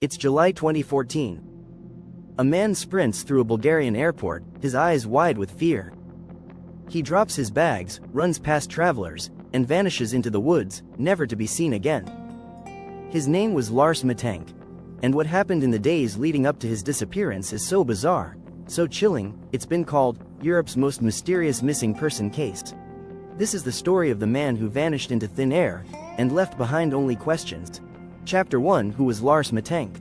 It's July 2014. A man sprints through a Bulgarian airport, his eyes wide with fear. He drops his bags, runs past travelers, and vanishes into the woods, never to be seen again. His name was Lars Mittank, and what happened in the days leading up to his disappearance is so bizarre, so chilling, it's been called Europe's most mysterious missing person case. This is the story of the man who vanished into thin air and left behind only questions. Chapter 1. Who was Lars Mittank?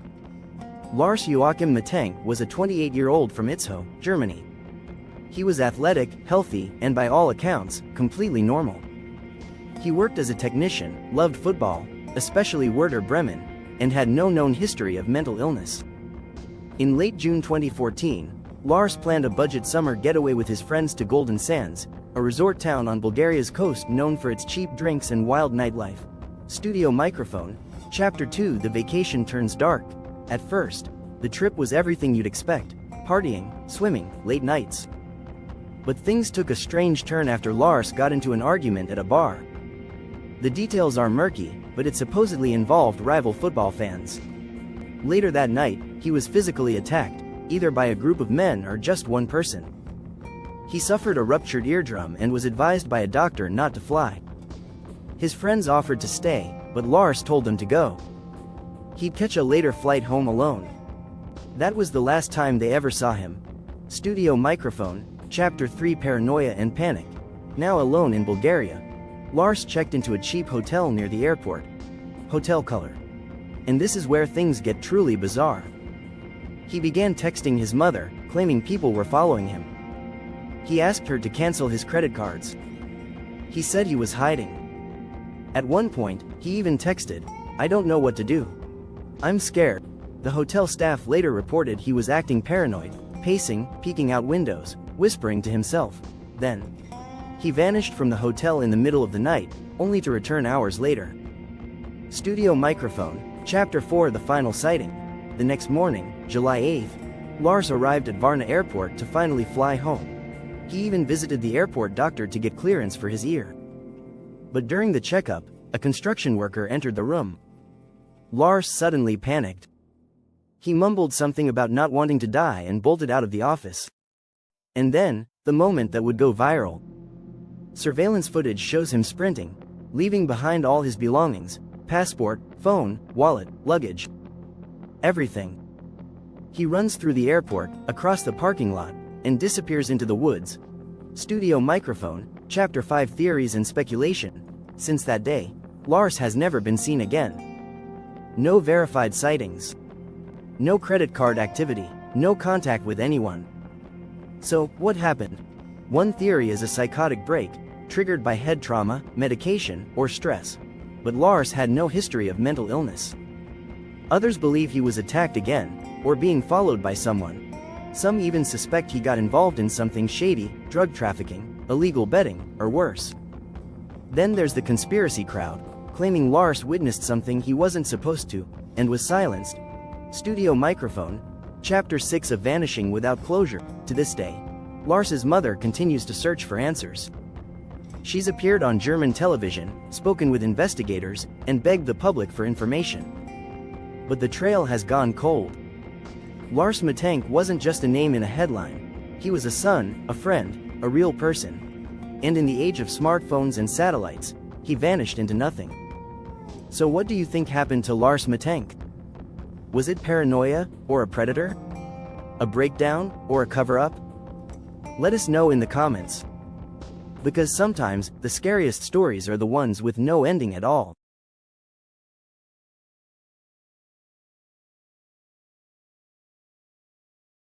Lars Joachim Mittank was a 28-year-old from Itzehoe, Germany. He was athletic, healthy, and by all accounts, completely normal. He worked as a technician, loved football, especially Werder Bremen, and had no known history of mental illness. In late June 2014, Lars planned a budget summer getaway with his friends to Golden Sands, a resort town on Bulgaria's coast known for its cheap drinks and wild nightlife. Studio microphone. Chapter 2. The vacation turns dark. At first, the trip was everything you'd expect: partying, swimming, late nights. But things took a strange turn after Lars got into an argument at a bar. The details are murky, but it supposedly involved rival football fans. Later that night, he was physically attacked, either by a group of men or just one person. He suffered a ruptured eardrum and was advised by a doctor not to fly. His friends offered to stay, but Lars told them to go. He'd catch a later flight home alone. That was the last time they ever saw him. Studio microphone. Chapter 3. Paranoia and panic. Now alone in Bulgaria, Lars checked into a cheap hotel near the airport. Hotel color. And this is where things get truly bizarre. He began texting his mother, claiming people were following him. He asked her to cancel his credit cards. He said he was hiding. At one point, he even texted, "I don't know what to do. I'm scared." The hotel staff later reported he was acting paranoid, pacing, peeking out windows, whispering to himself. Then, he vanished from the hotel in the middle of the night, only to return hours later. Studio microphone. Chapter 4. The final sighting. The next morning, July 8th, Lars arrived at Varna Airport to finally fly home. He even visited the airport doctor to get clearance for his ear. But during the checkup, a construction worker entered the room. Lars suddenly panicked. He mumbled something about not wanting to die and bolted out of the office. And then, the moment that would go viral. Surveillance footage shows him sprinting, leaving behind all his belongings: passport, phone, wallet, luggage. Everything. He runs through the airport, across the parking lot, and disappears into the woods. Studio microphone. Chapter 5. Theories and speculation. Since that day, Lars has never been seen again. No verified sightings. No credit card activity. No contact with anyone. So, what happened? One theory is a psychotic break, triggered by head trauma, medication, or stress. But Lars had no history of mental illness. Others believe he was attacked again, or being followed by someone. Some even suspect he got involved in something shady: drug trafficking, illegal betting, or worse. Then there's the conspiracy crowd, claiming Lars witnessed something he wasn't supposed to, and was silenced. Studio microphone. Chapter 6. Of vanishing without closure. To this day, Lars's mother continues to search for answers. She's appeared on German television, spoken with investigators, and begged the public for information. But the trail has gone cold. Lars Mittank wasn't just a name in a headline. He was a son, a friend, a real person. And in the age of smartphones and satellites, he vanished into nothing. So what do you think happened to Lars Mittank? Was it paranoia, or a predator? A breakdown, or a cover-up? Let us know in the comments. Because sometimes, the scariest stories are the ones with no ending at all.